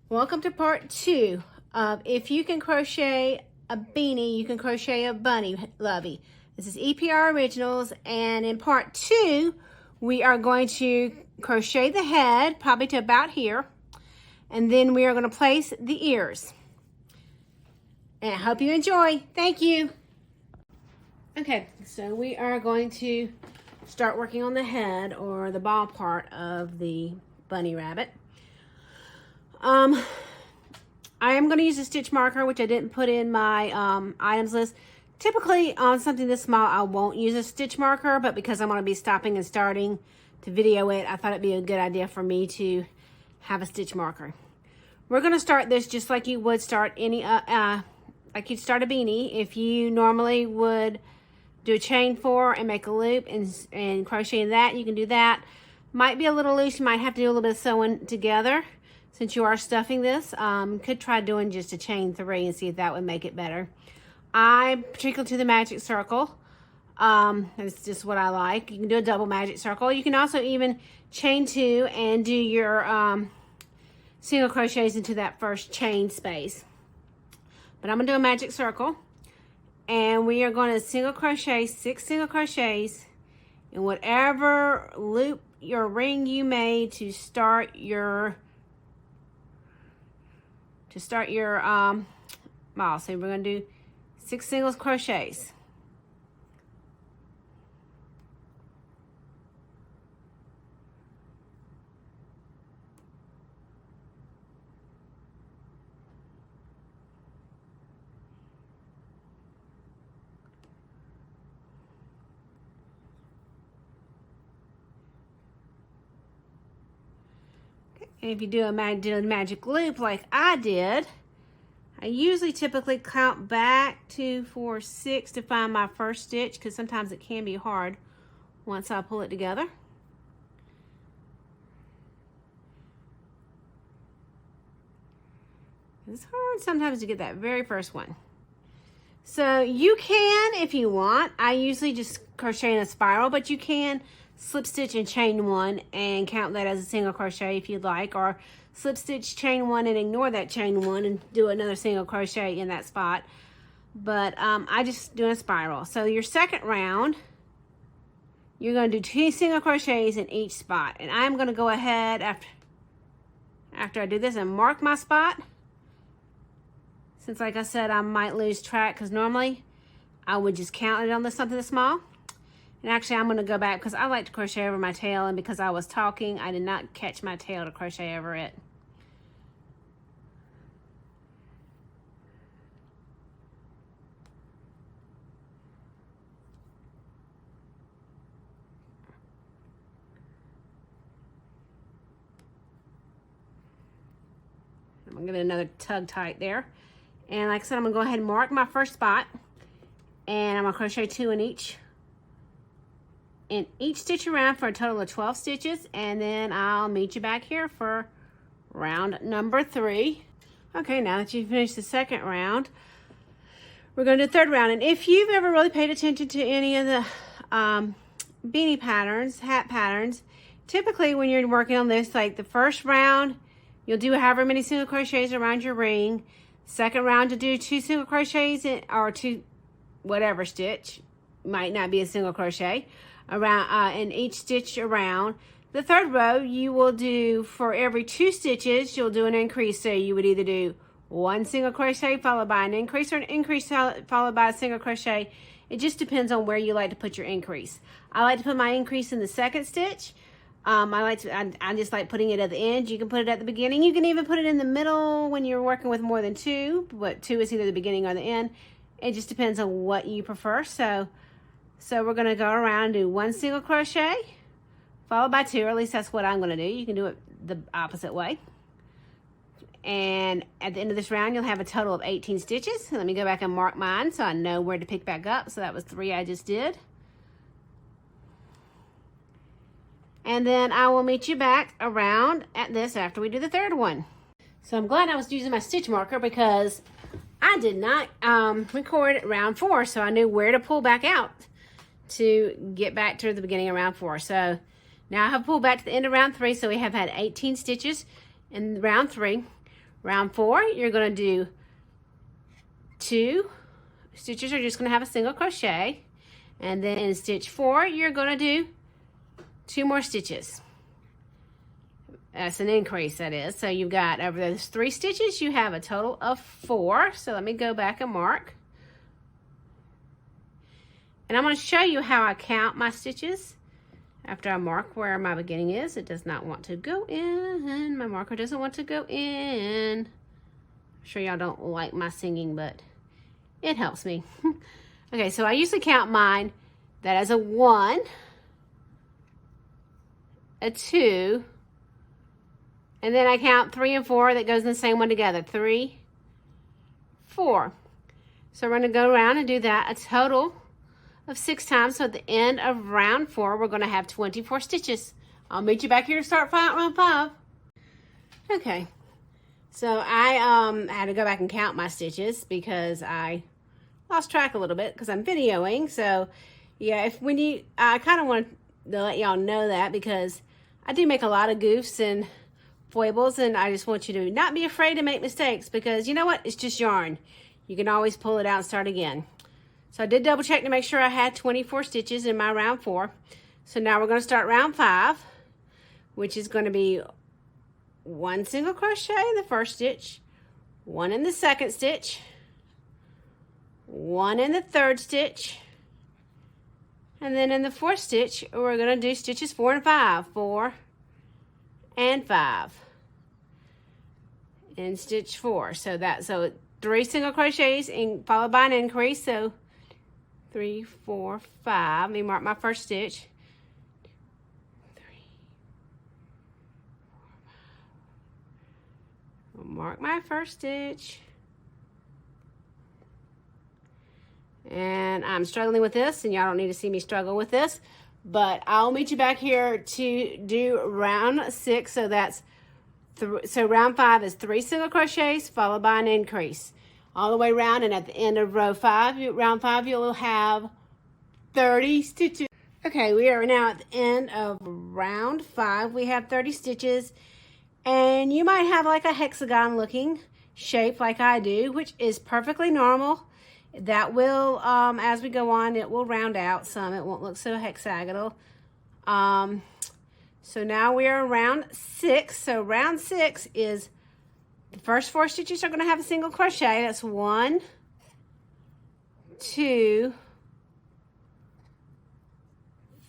Welcome to part 2 of If You Can Crochet a Beanie, You Can Crochet a Bunny, Lovey. This is EPR Originals, and in part 2, we are going to crochet the head, probably to about here, and then we are going to place the ears. And I hope you enjoy. Thank you. Okay, so we are going to start working on the head, or the ball part of the bunny rabbit. I am going to use a stitch marker, which I didn't put in my items list. Typically on something this small, I won't use a stitch marker, but because I'm going to be stopping and starting to video it, I thought it'd be a good idea for me to have a stitch marker. We're going to start this just like you would start any, like you'd start a beanie. If you normally would do a chain 4 and make a loop and crochet in that, you can do that. Might be a little loose, you might have to do a little bit of sewing together. Since you are stuffing this, could try doing just a chain 3 and see if that would make it better. I particularly to the magic circle. It's just what I like. You can do a double magic circle. You can also even chain 2 and do your single crochets into that first chain space. But I'm gonna do a magic circle, and we are going to single crochet 6 single crochets in whatever loop your ring you made to start your ball. So we're going to do 6 single crochets. Okay. And if you do a magic loop like I did, I usually typically count back 2, 4, 6 to find my first stitch, because sometimes it can be hard once I pull it together. It's hard sometimes to get that very first one. So you can, if you want, I usually just crochet in a spiral, but you can slip stitch and chain 1 and count that as a single crochet if you'd like, or slip stitch, chain 1 and ignore that chain 1 and do another single crochet in that spot. But I just do a spiral. So your second round, you're going to do 2 single crochets in each spot. And I'm going to go ahead after I do this and mark my spot. Since, like I said, I might lose track, because normally I would just count it on something this small. And actually, I'm going to go back because I like to crochet over my tail, and because I was talking, I did not catch my tail to crochet over it. I'm going to get another tug tight there. And like I said, I'm going to go ahead and mark my first spot. And I'm going to crochet 2 in each stitch around for a total of 12 stitches. And then I'll meet you back here for round number 3. Okay, now that you've finished the second round, we're going to do the third round. And if you've ever really paid attention to any of the beanie patterns, hat patterns, typically when you're working on this, like the first round, you'll do however many single crochets around your ring. Second round, you'll do 2 single crochets or 2 whatever stitch. Might not be a single crochet around in each stitch around. The third row, you will do, for every 2 stitches, you'll do an increase. So you would either do 1 single crochet followed by an increase, or an increase followed by a single crochet. It just depends on where you like to put your increase. I like to put my increase in the second stitch. I just like putting it at the end. You can put it at the beginning. You can even put it in the middle when you're working with more than 2, but 2 is either the beginning or the end. It just depends on what you prefer. So we're going to go around and do 1 single crochet followed by 2, or at least that's what I'm going to do. You can do it the opposite way. And at the end of this round, you'll have a total of 18 stitches. Let me go back and mark mine so I know where to pick back up. So that was 3 I just did. And then I will meet you back around at this after we do the third one. So I'm glad I was using my stitch marker, because I did not record round 4, so I knew where to pull back out to get back to the beginning of round 4. So now I have pulled back to the end of round 3, so we have had 18 stitches in round 3. Round 4, you're going to do 2 stitches are just going to have a single crochet, and then in stitch 4 you're going to do 2 more stitches. That's an increase, that is. So you've got, over those 3 stitches, you have a total of 4. So let me go back and mark. And I'm going to show you how I count my stitches after I mark where my beginning is. It does not want to go in. My marker doesn't want to go in. I'm sure y'all don't like my singing, but it helps me. Okay, so I usually count mine that as a 1, a 2, and then I count 3 and 4 that goes in the same one together. 3, 4. So we're going to go around and do that a total of 6 times. So at the end of round 4, we're going to have 24 stitches. I'll meet you back here to start round 5. Okay. So I had to go back and count my stitches because I lost track a little bit because I'm videoing. So yeah, I kind of want to let y'all know that because I do make a lot of goofs and foibles, and I just want you to not be afraid to make mistakes because you know what? It's just yarn. You can always pull it out and start again. So I did double check to make sure I had 24 stitches in my round 4. So now we're going to start round 5, which is going to be 1 single crochet in the first stitch, 1 in the second stitch, 1 in the third stitch, and then in the fourth stitch we're going to do stitches 4 and 5, 4 and 5 in stitch 4. So 3 single crochets followed by an increase. So 3, 4, 5. Let me mark my first stitch. 3, 4, 5. I'll mark my first stitch. And I'm struggling with this, and y'all don't need to see me struggle with this, but I'll meet you back here to do round 6. So that's so round 5 is 3 single crochets followed by an increase all the way around, and at the end of round 5 you'll have 30 stitches. Okay, we are now at the end of round 5. We have 30 stitches, and you might have like a hexagon looking shape like I do, which is perfectly normal. That will, as we go on, it will round out some. It won't look so hexagonal. So now we are round 6. So round 6 is the first 4 stitches are going to have a single crochet. That's 1, 2,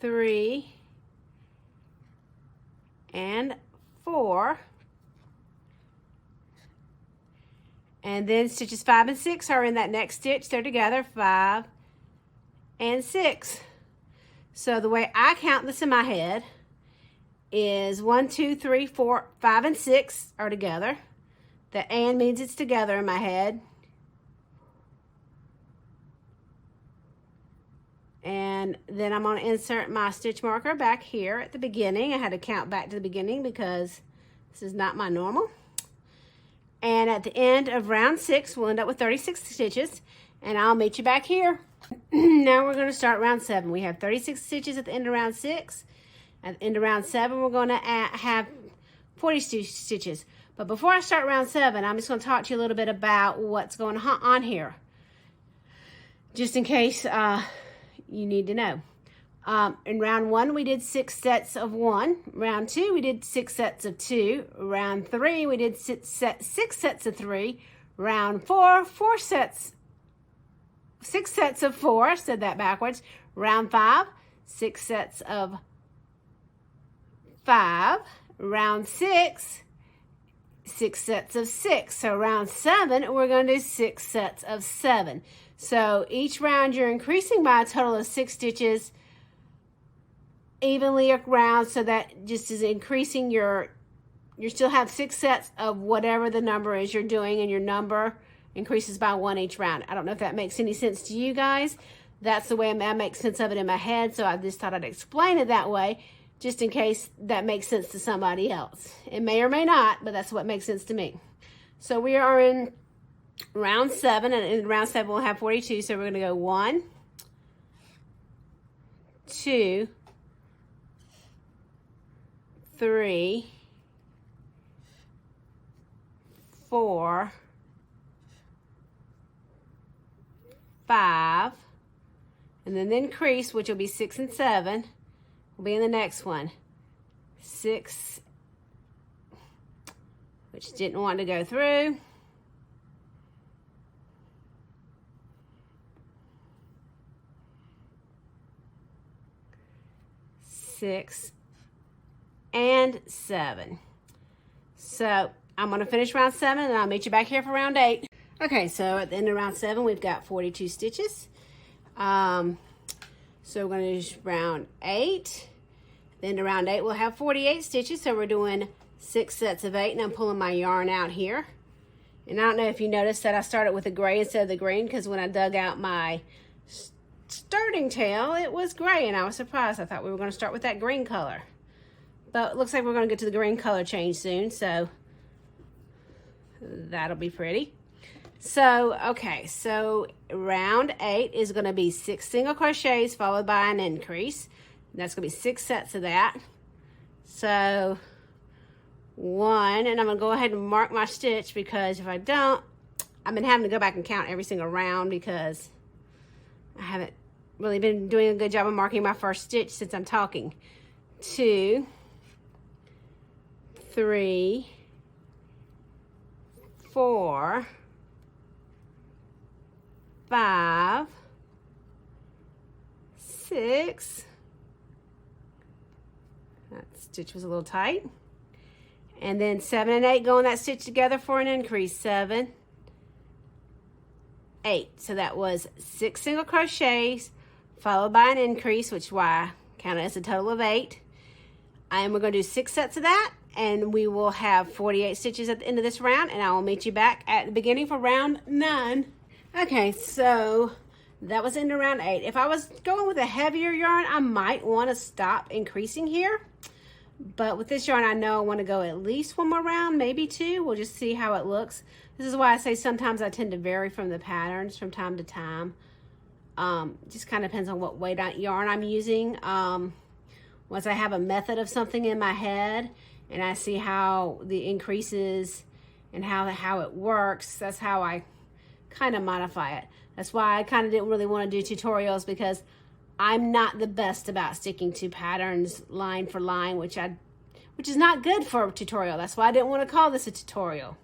3, and 4. And then stitches 5 and 6 are in that next stitch. They're together, 5 and 6. So the way I count this in my head is 1, 2, 3, 4, 5, and 6 are together. The and means it's together in my head. And then I'm going to insert my stitch marker back here at the beginning. I had to count back to the beginning because this is not my normal. And at the end of round 6, we'll end up with 36 stitches, and I'll meet you back here. Now we're going to start round 7. We have 36 stitches at the end of round 6. At the end of round 7, we're going to have 42 stitches. But before I start round 7, I'm just going to talk to you a little bit about what's going on here, just in case you need to know. In round 1, we did 6 sets of 1. Round 2, we did 6 sets of 2. Round 3, we did 6 sets of 3. Round 4, 6 sets of 4. I said that backwards. Round 5, 6 sets of 5. Round 6, 6 sets of 6. So round 7, we're going to do 6 sets of 7. So each round you're increasing by a total of 6 stitches evenly around, so that just is increasing you still have 6 sets of whatever the number is you're doing, and your number increases by 1 each round. I don't know if that makes any sense to you guys. That's the way I make sense of it in my head, so I just thought I'd explain it that way, just in case that makes sense to somebody else. It may or may not, but that's what makes sense to me. So we are in round 7, and in round 7 we'll have 42, so we're going to go 1, 2, 3, 4, 5, and then the increase, which will be 6 and 7, will be in the next one. 6, which didn't want to go through. 6 and 7. So I'm going to finish round 7 and I'll meet you back here for round 8. Okay, so at the end of round 7 we've got 42 stitches. So we're going to do round 8. At the end of round 8 we'll have 48 stitches. So we're doing 6 sets of 8, and I'm pulling my yarn out here. And I don't know if you noticed that I started with the gray instead of the green, because when I dug out my starting tail, it was gray, and I was surprised. I thought we were going to start with that green color. But it looks like we're going to get to the green color change soon, so that'll be pretty. So, okay, so round 8 is going to be 6 single crochets followed by an increase. That's going to be 6 sets of that. So 1, and I'm going to go ahead and mark my stitch, because if I don't, I've been having to go back and count every single round because I haven't really been doing a good job of marking my first stitch since I'm talking. 2, 3, 4, 5, 6. That stitch was a little tight. And then 7 and 8 go in that stitch together for an increase. 7, 8. So that was 6 single crochets followed by an increase, which is why I counted as a total of 8. And we're going to do 6 sets of that, and we will have 48 stitches at the end of this round, and I will meet you back at the beginning for round 9. Okay, so that was into round 8. If I was going with a heavier yarn, I might want to stop increasing here. But with this yarn, I know I want to go at least 1 more round, maybe 2. We'll just see how it looks. This is why I say sometimes I tend to vary from the patterns from time to time. Just kind of depends on what weight yarn I'm using. Once I have a method of something in my head and I see how the increases and how it works, that's how I kind of modify it. That's why I kind of didn't really want to do tutorials, because I'm not the best about sticking to patterns line for line, which is not good for a tutorial. That's why I didn't want to call this a tutorial,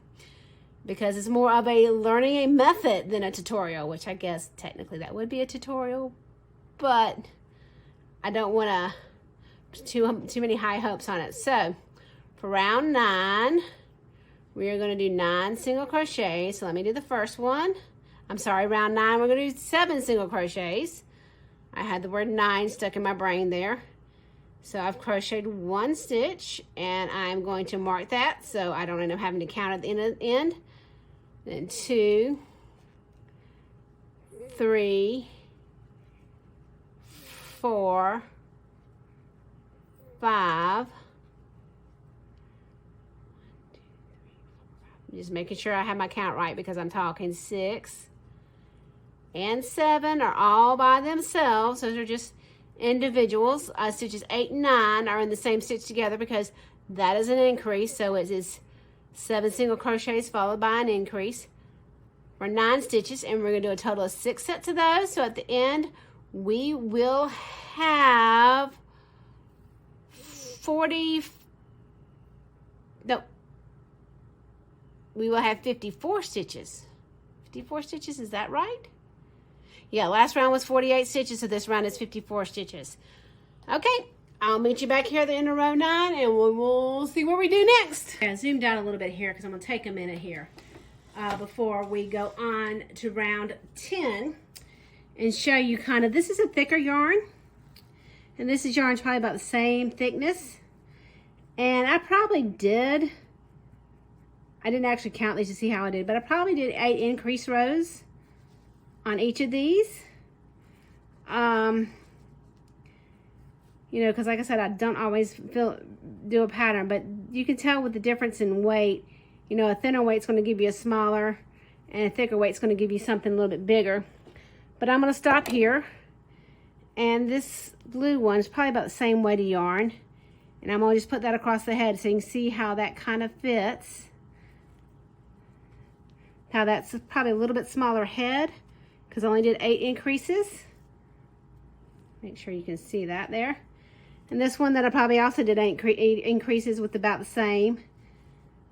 because it's more of a learning a method than a tutorial, which I guess technically that would be a tutorial, but I don't want to too many high hopes on it. So for round 9, we are going to do 9 single crochets. So let me do the first one. I'm sorry, round 9 we're going to do 7 single crochets. I had the word 9 stuck in my brain there. So I've crocheted 1 stitch, and I'm going to mark that so I don't end up having to count at the end. Then 2, 3, 4, 5. Just making sure I have my count right because I'm talking. 6 and 7 are all by themselves. Those are just individuals. Stitches 8 and 9 are in the same stitch together because that is an increase. So it is 7 single crochets followed by an increase for 9 stitches, and we're going to do a total of 6 sets of those. So at the end we will have 54 stitches. 54 stitches, is that right? Yeah, last round was 48 stitches, so this round is 54 stitches. Okay, I'll meet you back here at the end of row 9, and we will see what we do next. I zoomed out a little bit here because I'm going to take a minute here before we go on to round 10 and show you kind of, this is a thicker yarn, and this is yarn probably about the same thickness. And I didn't actually count these to see how I did, but I probably did 8 increase rows on each of these. You know, because like I said, I don't always do a pattern, but you can tell with the difference in weight. You know, a thinner weight's going to give you a smaller, and a thicker weight's going to give you something a little bit bigger. But I'm going to stop here, and this blue one is probably about the same weight of yarn, and I'm going to just put that across the head so you can see how that kind of fits. how that's probably a little bit smaller head because I only did 8 increases. Make sure you can see that there. And this one that I probably also did 8 increases with about the same.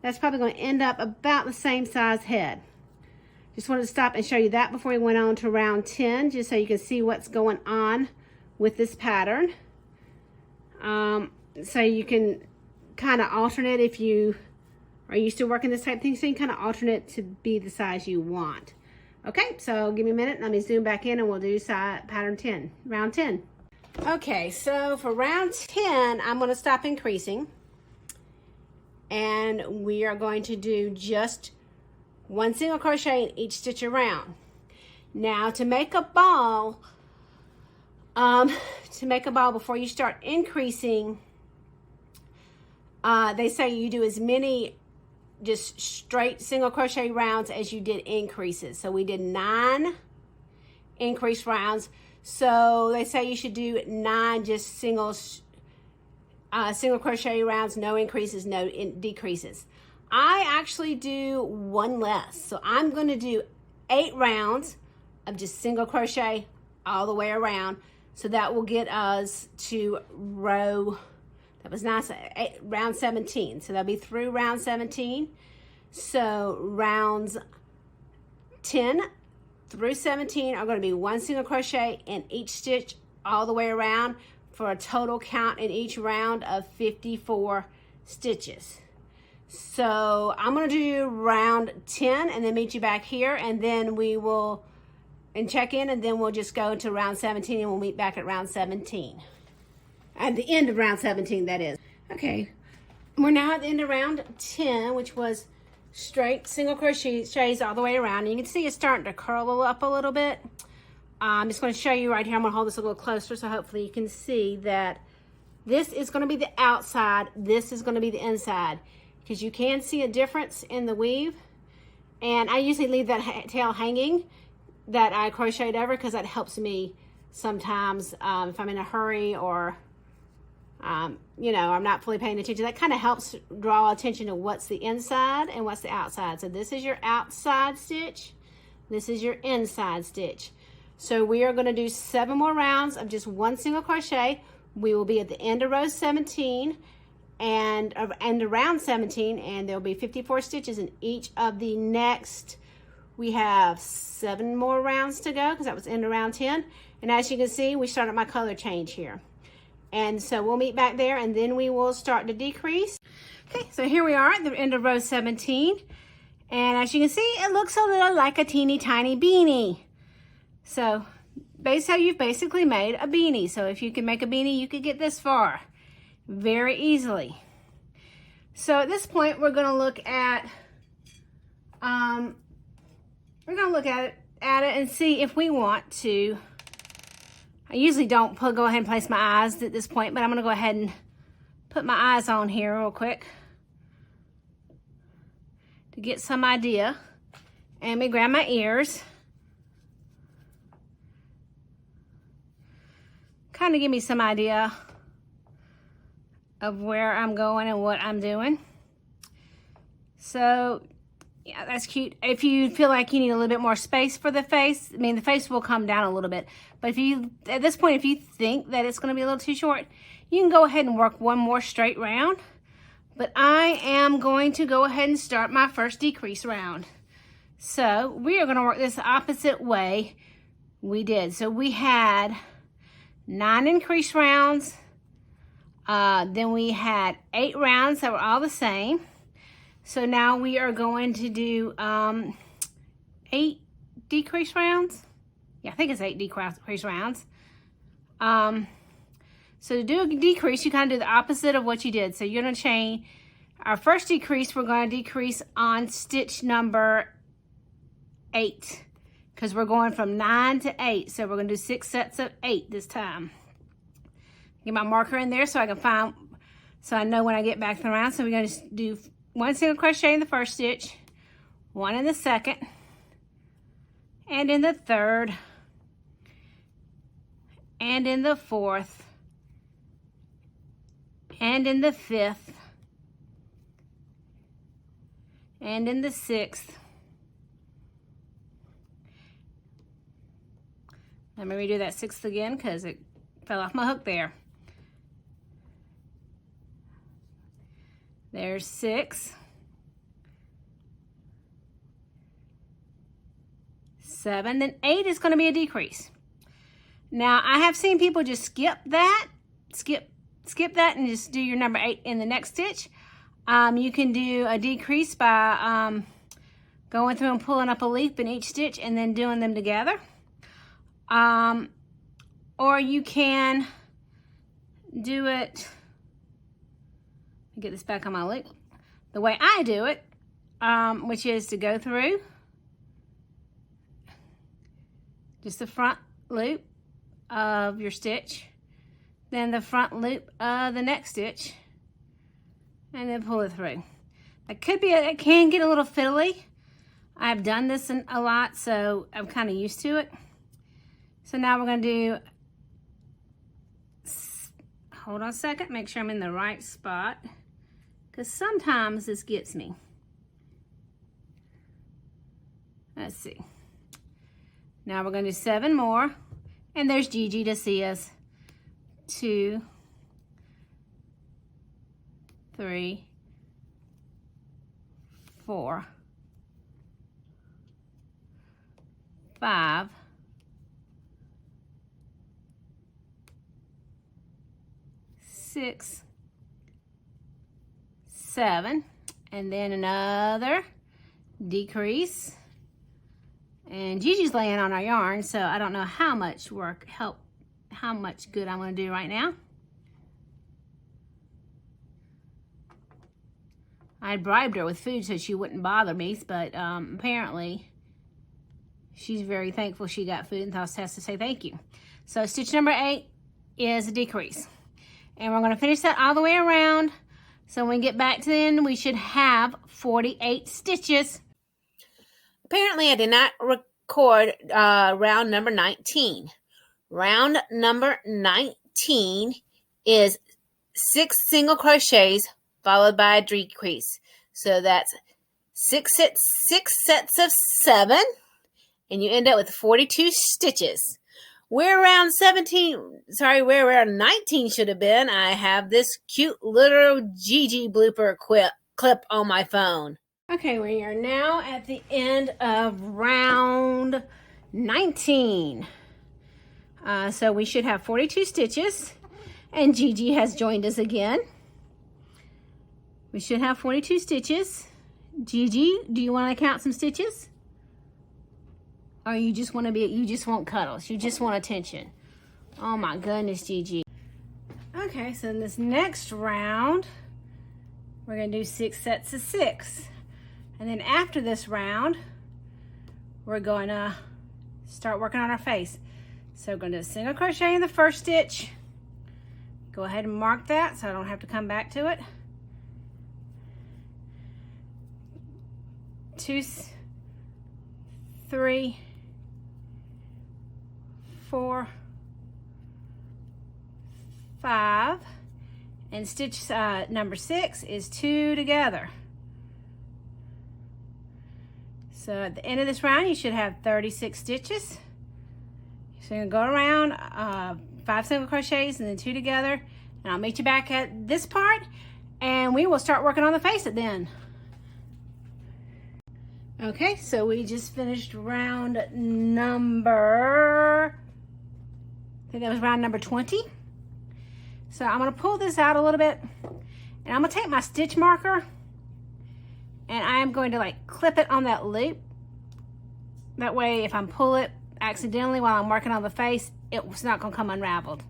That's probably going to end up about the same size head. Just wanted to stop and show you that before we went on to round 10, just so you can see what's going on with this pattern. So you can kind of alternate if you are used to working this type of thing, so you can kind of alternate to be the size you want. Okay, so give me a minute, let me zoom back in and we'll do pattern 10, round 10. Okay, so for round 10, I'm going to stop increasing. And we are going to do just 1 single crochet in each stitch around. Now to make a ball, before you start increasing, they say you do as many just straight single crochet rounds as you did increases. So we did 9 increase rounds. So they say you should do 9 just single crochet rounds, no increases, no decreases. I actually do 1 less. So I'm going to do 8 rounds of just single crochet all the way around. So that will get us to round 17. So that'll be through round 17. So rounds 10 through 17 are going to be 1 single crochet in each stitch all the way around for a total count in each round of 54 stitches. So I'm going to do round 10 and then meet you back here, and then we will check in, and then we'll just go to round 17 and we'll meet back at round 17. At the end of round 17, that is. Okay, we're now at the end of round 10, which was straight single crochets all the way around. And you can see it's starting to curl up a little bit. I'm just going to show you right here. I'm going to hold this a little closer so hopefully you can see that this is going to be the outside. This is going to be the inside, because you can see a difference in the weave. And I usually leave that tail hanging that I crocheted over, because that helps me sometimes if I'm in a hurry or you know, I'm not fully paying attention. That kind of helps draw attention to what's the inside and what's the outside. So this is your outside stitch. This is your inside stitch. So we are going to do 7 more rounds of just 1 single crochet. We will be at the end of row 17 and end of round 17, and there'll be 54 stitches in each of the next. We have 7 more rounds to go, because that was end of round 10. And as you can see, we started my color change here. And so we'll meet back there, and then we will start to decrease. Okay, so here we are at the end of row 17. And as you can see, it looks a little like a teeny tiny beanie. So you've basically made a beanie. So if you can make a beanie, you could get this far very easily. So at this point, we're going to look at it and see if we want to. I usually don't go ahead and place my eyes at this point, but I'm going to go ahead and put my eyes on here real quick to get some idea. And let me grab my ears. Kind of give me some idea of where I'm going and what I'm doing. So yeah, that's cute. If you feel like you need a little bit more space for the face, I mean, the face will come down a little bit. But at this point, if you think that it's going to be a little too short, you can go ahead and work 1 more straight round. But I am going to go ahead and start my first decrease round. So we are going to work this the opposite way we did. So we had 9 increase rounds. Then we had 8 rounds that were all the same. So now we are going to do 8 decrease rounds. Yeah, I think it's 8 decrease rounds. So to do a decrease, you kind of do the opposite of what you did. So you're going to chain. Our first decrease, we're going to decrease on stitch number 8, because we're going from 9 to 8. So we're going to do 6 sets of 8 this time. Get my marker in there so I can find, so I know when I get back to the round. So we're going to do 1 single crochet in the first stitch, 1 in the second, and in the third, and in the fourth, and in the fifth, and in the sixth, Let me redo that 6th again because it fell off my hook there. There's 6, 7, then 8 is going to be a decrease. Now I have seen people just skip that and just do your number 8 in the next stitch. You can do a decrease by going through and pulling up a leaf in each stitch and then doing them together. Or you can do it, get this back on my loop, the way I do it, which is to go through just the front loop of your stitch, then the front loop of the next stitch, and then pull it through. It can get a little fiddly. I've done this a lot, so I'm kind of used to it. So now we're going to do, hold on a second, make sure I'm in the right spot, because sometimes this gets me. Let's see. Now we're going to do 7 more, and there's Gigi to see us. 2, 3, 4, 5, 6, 7, and then another decrease. And Gigi's laying on our yarn, so I don't know how much how much good I'm going to do right now. I bribed her with food so she wouldn't bother me, but apparently she's very thankful she got food and has to say thank you. So stitch number 8 is a decrease. And we're going to finish that all the way around. So when we get back to the end, we should have 48 stitches. Apparently I did not record round number 19. Round number 19 is 6 single crochets followed by a decrease. So that's 6 sets of 7, and you end up with 42 stitches. Where round 19 should have been, I have this cute little Gigi blooper clip on my phone. Okay, we are now at the end of round 19. So we should have 42 stitches, and Gigi has joined us again. We should have 42 stitches. Gigi, do you want to count some stitches? Or you just want cuddles, you just want attention? Oh my goodness, Gigi. Okay, so in this next round, we're gonna do 6 sets of 6. And then after this round, we're going to start working on our face. So we're going to do a single crochet in the first stitch. Go ahead and mark that so I don't have to come back to it. 2, 3, 4, 5, and stitch number 6 is 2 together. So at the end of this round, you should have 36 stitches. So you're gonna go around 5 single crochets and then 2 together, and I'll meet you back at this part, and we will start working on the face at then. Okay, so we just finished round number, I think that was round number 20. So I'm gonna pull this out a little bit, and I'm gonna take my stitch marker, and I'm going to like clip it on that loop. That way, if I pull it accidentally while I'm working on the face, it's not gonna come unraveled.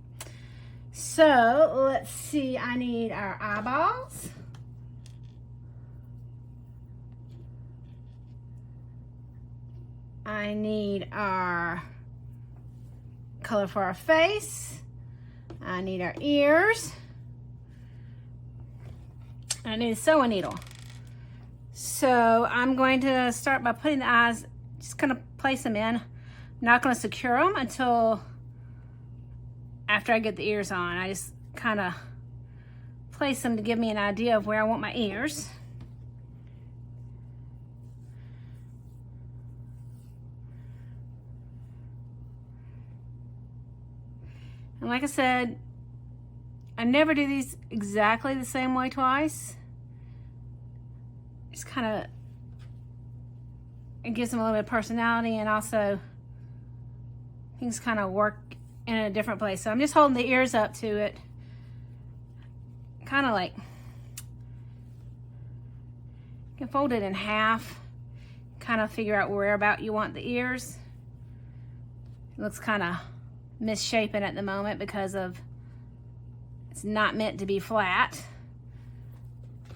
So let's see, I need our eyeballs. I need our color for our face. I need our ears. I need a sewing needle. So I'm going to start by putting the eyes, just gonna place them in. I'm not gonna secure them until after I get the ears on. I just kind of place them to give me an idea of where I want my ears. And like I said, I never do these exactly the same way twice. Just kind of, it gives them a little bit of personality, and also things kind of work in a different place. So I'm just holding the ears up to it, kind of like, you can fold it in half, kind of figure out where about you want the ears. It looks kind of misshapen at the moment because of it's not meant to be flat.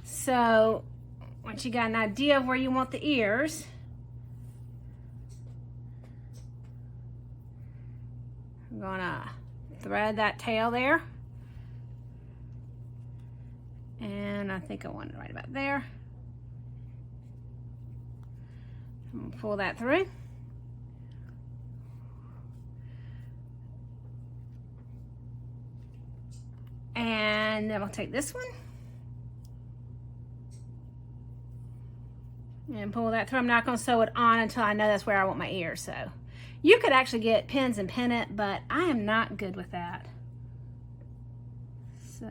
So once you got an idea of where you want the ears, I'm gonna thread that tail there, and I think I want it right about there. I'm gonna pull that through. And then I'll take this one and pull that through. I'm not going to sew it on until I know that's where I want my ears. So you could actually get pins and pin it, but I am not good with that. So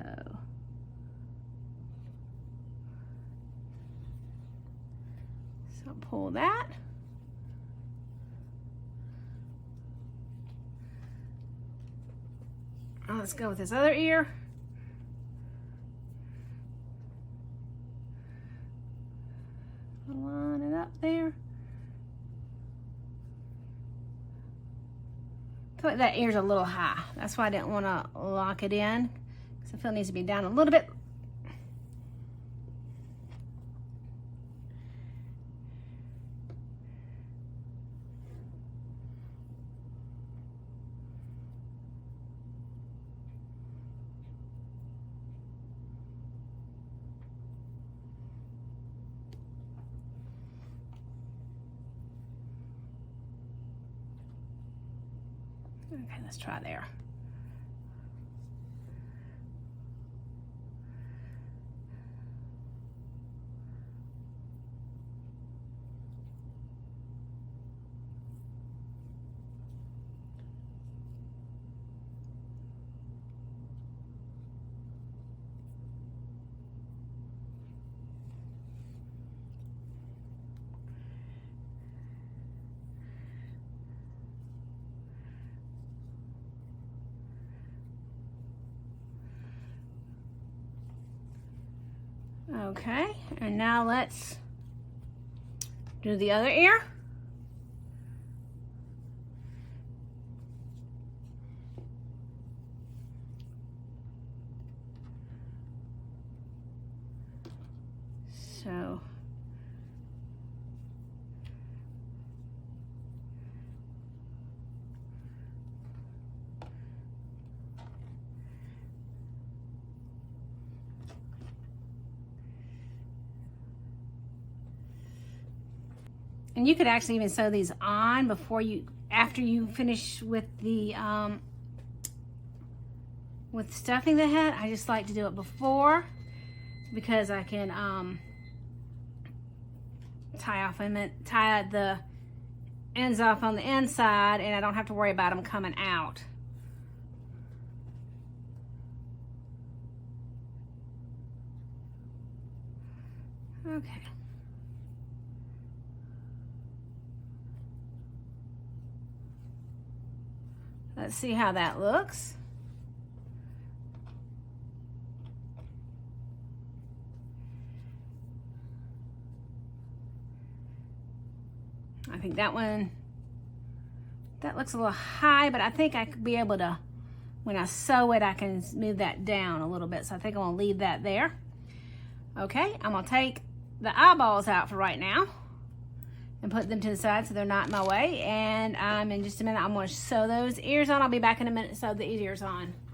pull that. Now let's go with this other ear. Line it up there. I feel like that ear's a little high. That's why I didn't want to lock it in, because I feel it needs to be down a little bit. Okay, let's try there. Okay, and now let's do the other ear. So and you could actually even sew these on before you, after you finish with the with stuffing the head. I just like to do it before, because I can tie the ends off on the inside, and I don't have to worry about them coming out. Okay. Let's see how that looks. I think that one, that looks a little high, but I think I could be able to, when I sew it, I can move that down a little bit. So I think I'm gonna leave that there. Okay, I'm gonna take the eyeballs out for right now and put them to the side so they're not in my way. And in just a minute, I'm gonna sew those ears on. I'll be back in a minute to sew the ears on.